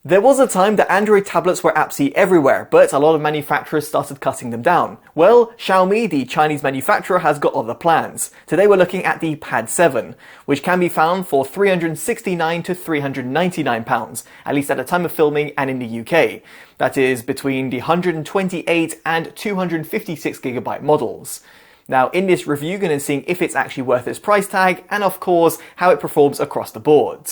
There was a time that Android tablets were absolutely everywhere, but a lot of manufacturers started cutting them down. Well, Xiaomi, the Chinese manufacturer, has got other plans. Today we're looking at the Pad 7, which can be found for £369 to £399, at least at the time of filming and in the UK. That is between the 128 and 256GB models. Now, in this review, you're going to see if it's actually worth its price tag, and of course, how it performs across the board.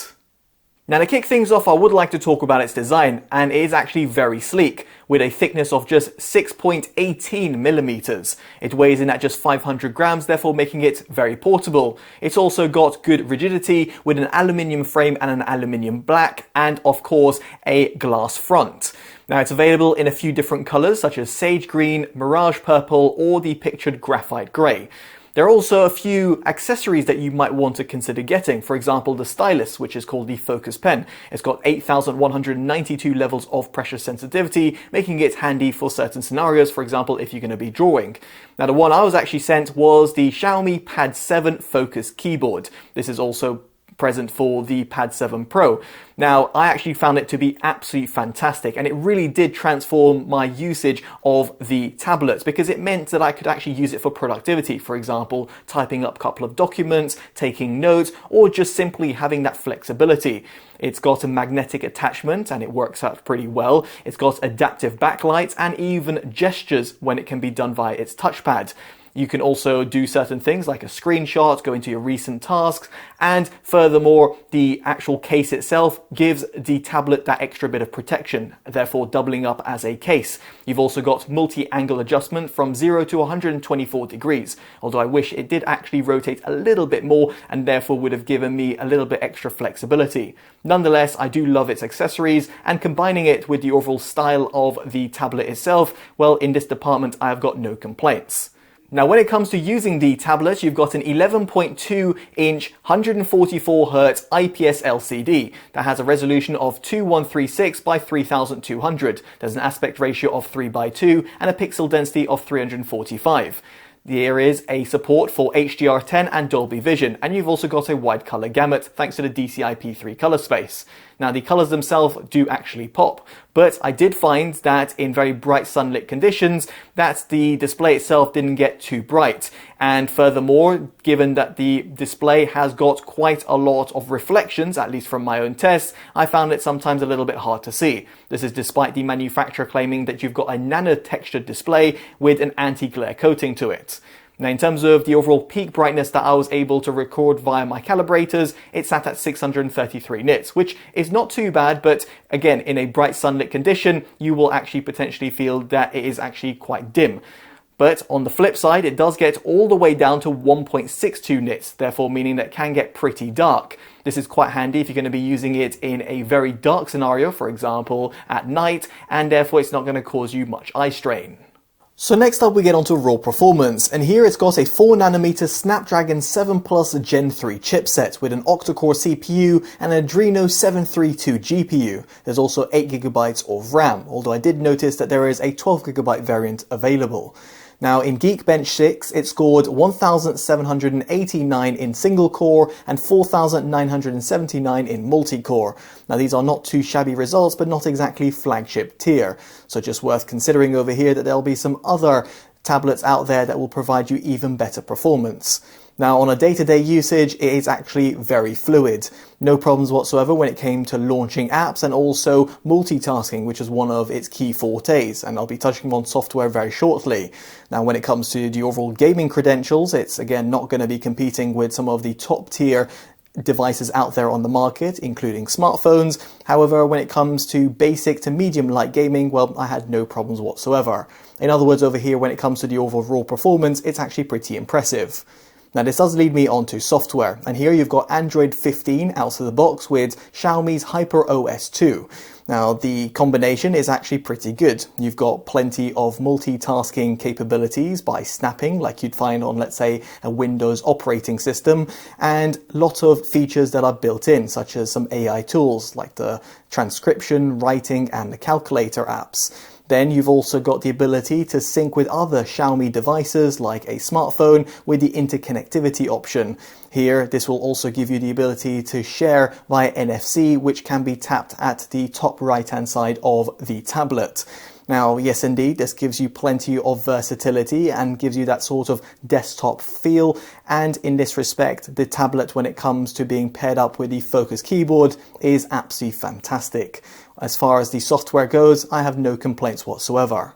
Now, to kick things off, I would like to talk about its design, and it is actually very sleek, with a thickness of just 6.18 millimeters. It weighs in at just 500 grams, therefore making it very portable. It's also got good rigidity with an aluminium frame and an aluminium back, and of course, a glass front. Now, it's available in a few different colors, such as sage green, mirage purple, or the pictured graphite gray. There are also a few accessories that you might want to consider getting. For example, the stylus, which is called the Focus Pen. It's got 8,192 levels of pressure sensitivity, making it handy for certain scenarios, for example, if you're going to be drawing. Now, the one I was actually sent was the Xiaomi Pad 7 Focus Keyboard. This is also present for the Pad 7 Pro. Now, I actually found it to be absolutely fantastic, and it really did transform my usage of the tablets because it meant that I could actually use it for productivity. For example, typing up a couple of documents, taking notes, or just simply having that flexibility. It's got a magnetic attachment and it works out pretty well. It's got adaptive backlights and even gestures when it can be done via its touchpad. You can also do certain things like a screenshot, go into your recent tasks, and furthermore, the actual case itself gives the tablet that extra bit of protection, therefore doubling up as a case. You've also got multi-angle adjustment from 0 to 124 degrees, although I wish it did actually rotate a little bit more and therefore would have given me a little bit extra flexibility. Nonetheless, I do love its accessories, and combining it with the overall style of the tablet itself, well, in this department, I have got no complaints. Now, when it comes to using the tablet, you've got an 11.2-inch 144Hz IPS LCD that has a resolution of 2136 by 3200. There's an aspect ratio of 3:2 and a pixel density of 345. There is a support for HDR10 and Dolby Vision, and you've also got a wide color gamut thanks to the DCI-P3 color space. Now, the colors themselves do actually pop, but I did find that in very bright sunlit conditions that the display itself didn't get too bright. And furthermore, given that the display has got quite a lot of reflections, at least from my own tests, I found it sometimes a little bit hard to see. This is despite the manufacturer claiming that you've got a nano-textured display with an anti-glare coating to it. Now, in terms of the overall peak brightness that I was able to record via my calibrators, it sat at 633 nits, which is not too bad, but again, in a bright sunlit condition, you will actually potentially feel that it is actually quite dim. But on the flip side, it does get all the way down to 1.62 nits, therefore meaning that it can get pretty dark. This is quite handy if you're going to be using it in a very dark scenario, for example, at night, and therefore it's not going to cause you much eye strain. So next up we get onto raw performance, and here it's got a 4nm Snapdragon 7 Plus Gen 3 chipset with an octa-core CPU and an Adreno 732 GPU. There's also 8GB of RAM, although I did notice that there is a 12GB variant available. Now, in Geekbench 6, it scored 1,789 in single-core and 4,979 in multi-core. Now, these are not too shabby results, but not exactly flagship tier. So just worth considering over here that there'll be some other tablets out there that will provide you even better performance. Now, on a day-to-day usage, it is actually very fluid. No problems whatsoever when it came to launching apps and also multitasking, which is one of its key fortes, and I'll be touching on software very shortly. Now, when it comes to the overall gaming credentials, it's again not going to be competing with some of the top-tier devices out there on the market, including smartphones. However, when it comes to basic to medium light gaming, well, I had no problems whatsoever. In other words, over here, when it comes to the overall raw performance, it's actually pretty impressive. Now, this does lead me on to software, and here you've got Android 15 out of the box with Xiaomi's HyperOS 2. Now, the combination is actually pretty good. You've got plenty of multitasking capabilities by snapping, like you'd find on, let's say, a Windows operating system, and a lot of features that are built in, such as some AI tools like the transcription, writing, and the calculator apps. Then you've also got the ability to sync with other Xiaomi devices like a smartphone with the interconnectivity option. Here, this will also give you the ability to share via NFC, which can be tapped at the top right-hand side of the tablet. Now, yes, indeed, this gives you plenty of versatility and gives you that sort of desktop feel. And in this respect, the tablet, when it comes to being paired up with the Focus keyboard, is absolutely fantastic. As far as the software goes, I have no complaints whatsoever.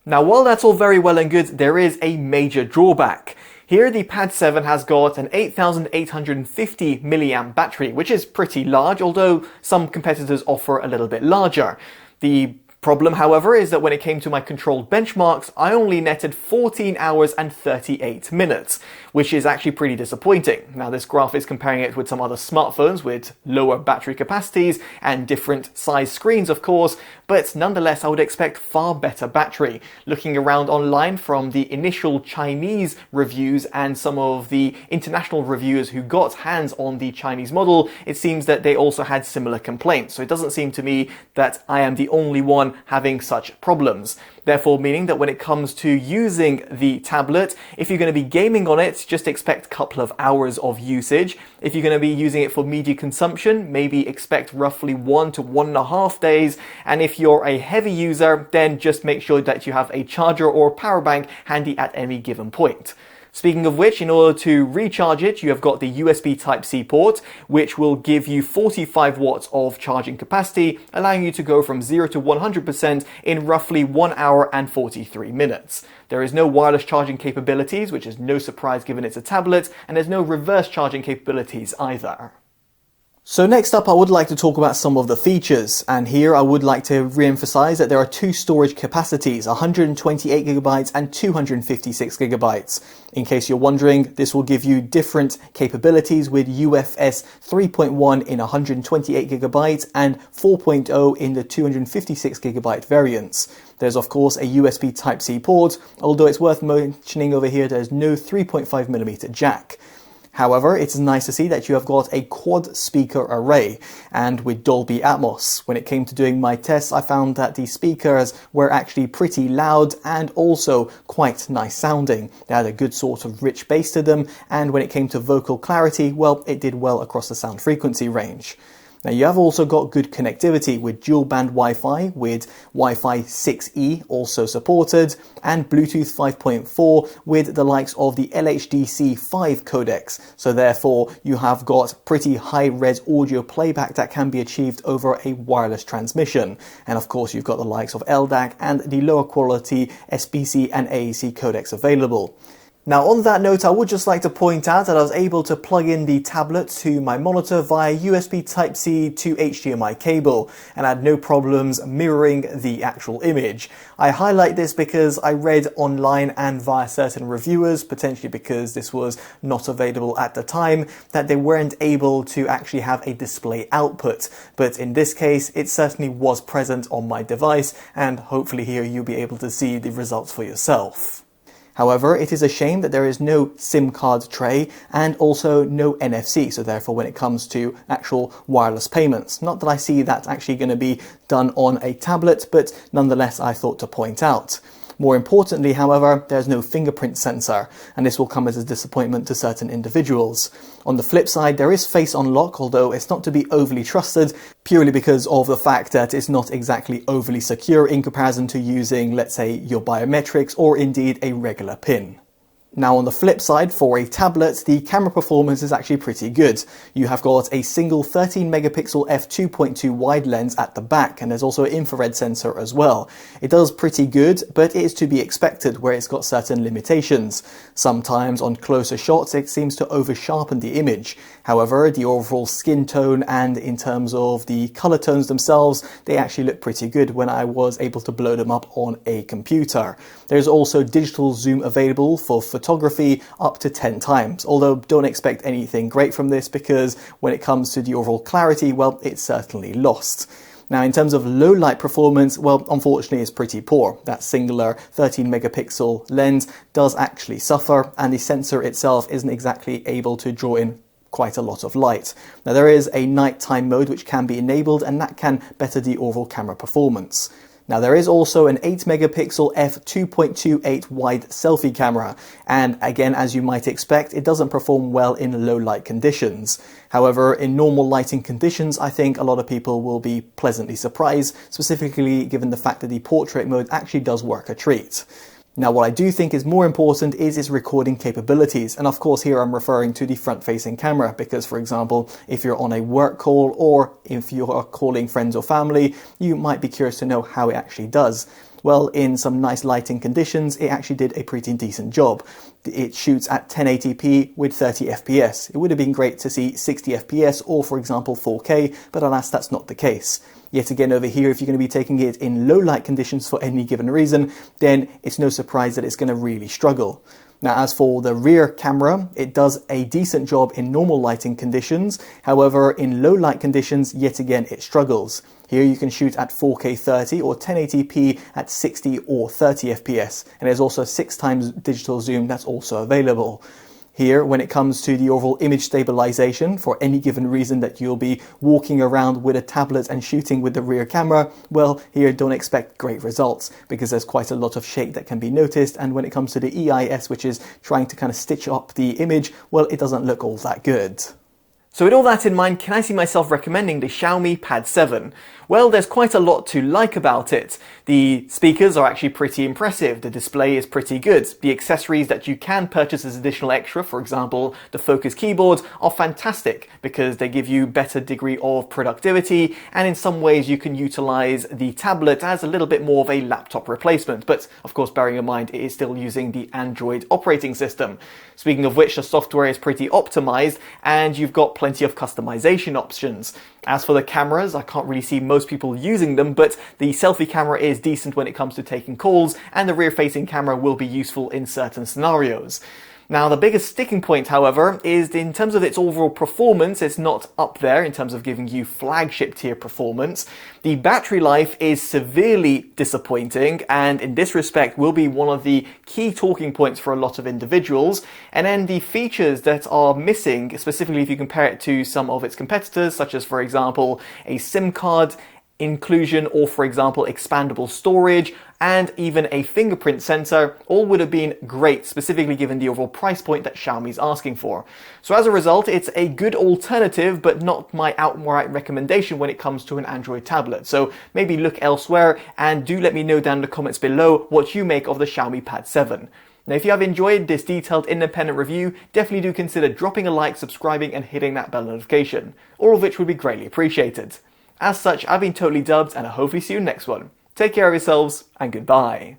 Now, while that's all very well and good, there is a major drawback. Here, the Pad 7 has got an 8,850 milliamp battery, which is pretty large, although some competitors offer a little bit larger. The problem, however, is that when it came to my controlled benchmarks, I only netted 14 hours and 38 minutes, which is actually pretty disappointing. Now, this graph is comparing it with some other smartphones with lower battery capacities and different size screens, of course, but nonetheless, I would expect far better battery. Looking around online from the initial Chinese reviews and some of the international reviewers who got hands on the Chinese model, it seems that they also had similar complaints. So it doesn't seem to me that I am the only one having such problems. Therefore, meaning that when it comes to using the tablet, if you're going to be gaming on it, just expect a couple of hours of usage. If you're going to be using it for media consumption, maybe expect roughly 1 to 1.5 days. And if you're a heavy user, then just make sure that you have a charger or power bank handy at any given point. Speaking of which, in order to recharge it, you have got the USB Type-C port, which will give you 45 watts of charging capacity, allowing you to go from 0 to 100% in roughly 1 hour and 43 minutes. There is no wireless charging capabilities, which is no surprise given it's a tablet, and there's no reverse charging capabilities either. So next up, I would like to talk about some of the features, and here I would like to re-emphasize that there are two storage capacities, 128GB and 256GB. In case you're wondering, this will give you different capabilities with UFS 3.1 in 128GB and 4.0 in the 256GB variants. There's of course a USB Type-C port, although it's worth mentioning over here there's no 3.5mm jack. However, it's nice to see that you have got a quad speaker array and with Dolby Atmos. When it came to doing my tests, I found that the speakers were actually pretty loud and also quite nice sounding. They had a good sort of rich bass to them, and when it came to vocal clarity, well, it did well across the sound frequency range. Now you have also got good connectivity with dual band Wi-Fi with Wi-Fi 6E also supported and Bluetooth 5.4 with the likes of the LHDC5 codecs. So therefore you have got pretty high-res audio playback that can be achieved over a wireless transmission. And of course you've got the likes of LDAC and the lower quality SBC and AAC codecs available. Now on that note, I would just like to point out that I was able to plug in the tablet to my monitor via USB Type-C to HDMI cable, and I had no problems mirroring the actual image. I highlight this because I read online and via certain reviewers, potentially because this was not available at the time, that they weren't able to actually have a display output. But in this case, it certainly was present on my device, and hopefully here you'll be able to see the results for yourself. However, it is a shame that there is no SIM card tray and also no NFC, so therefore when it comes to actual wireless payments. Not that I see that actually going to be done on a tablet, but nonetheless I thought to point out. More importantly, however, there's no fingerprint sensor, and this will come as a disappointment to certain individuals. On the flip side, there is face unlock, although it's not to be overly trusted, purely because of the fact that it's not exactly overly secure in comparison to using, let's say, your biometrics or indeed a regular PIN. Now on the flip side, for a tablet, the camera performance is actually pretty good. You have got a single 13 megapixel f2.2 wide lens at the back, and there's also an infrared sensor as well. It does pretty good, but it is to be expected where it's got certain limitations. Sometimes on closer shots it seems to over sharpen the image. However, the overall skin tone and in terms of the color tones themselves, they actually look pretty good when I was able to blow them up on a computer. There's also digital zoom available for photography up to 10 times, although don't expect anything great from this because when it comes to the overall clarity, well, it's certainly lost. Now in terms of low light performance, well, unfortunately it's pretty poor. That singular 13 megapixel lens does actually suffer, and the sensor itself isn't exactly able to draw in quite a lot of light. Now there is a nighttime mode which can be enabled, and that can better the overall camera performance. Now there is also an 8 megapixel f2.28 wide selfie camera, and again, as you might expect, it doesn't perform well in low light conditions. However, in normal lighting conditions, I think a lot of people will be pleasantly surprised, specifically given the fact that the portrait mode actually does work a treat. Now, what I do think is more important is its recording capabilities. And of course, here I'm referring to the front-facing camera because, for example, if you're on a work call or if you are calling friends or family, you might be curious to know how it actually does. Well, in some nice lighting conditions, it actually did a pretty decent job. It shoots at 1080p with 30 FPS. It would have been great to see 60 FPS or, for example, 4K, but alas, that's not the case. Yet again, over here, if you're going to be taking it in low light conditions for any given reason, then it's no surprise that it's going to really struggle. Now, as for the rear camera, it does a decent job in normal lighting conditions. However, in low light conditions, yet again, it struggles. Here you can shoot at 4K 30 or 1080p at 60 or 30 FPS. And there's also 6x digital zoom that's also available. Here, when it comes to the overall image stabilization, for any given reason that you'll be walking around with a tablet and shooting with the rear camera, well, here don't expect great results because there's quite a lot of shake that can be noticed. And when it comes to the EIS, which is trying to kind of stitch up the image, well, it doesn't look all that good. So with all that in mind, can I see myself recommending the Xiaomi Pad 7? Well, there's quite a lot to like about it. The speakers are actually pretty impressive, the display is pretty good, the accessories that you can purchase as additional extra, for example, the Focus keyboards, are fantastic because they give you better degree of productivity, and in some ways you can utilize the tablet as a little bit more of a laptop replacement, but of course bearing in mind it is still using the Android operating system. Speaking of which, the software is pretty optimized and you've got plenty of customization options. As for the cameras, I can't really see most people using them, but the selfie camera is decent when it comes to taking calls, and the rear-facing camera will be useful in certain scenarios. Now, the biggest sticking point, however, is in terms of its overall performance, it's not up there in terms of giving you flagship tier performance. The battery life is severely disappointing, and in this respect will be one of the key talking points for a lot of individuals. And then the features that are missing, specifically if you compare it to some of its competitors, such as, for example, a SIM card inclusion or, for example, expandable storage and even a fingerprint sensor, all would have been great, specifically given the overall price point that Xiaomi's asking for. So as a result, it's a good alternative, but not my outright recommendation when it comes to an Android tablet. So maybe look elsewhere, and do let me know down in the comments below what you make of the Xiaomi Pad 7. Now, if you have enjoyed this detailed independent review, definitely do consider dropping a like, subscribing, and hitting that bell notification, all of which would be greatly appreciated. As such, I've been Totally Dubbed, and I'll hopefully see you in the next one. Take care of yourselves, and goodbye.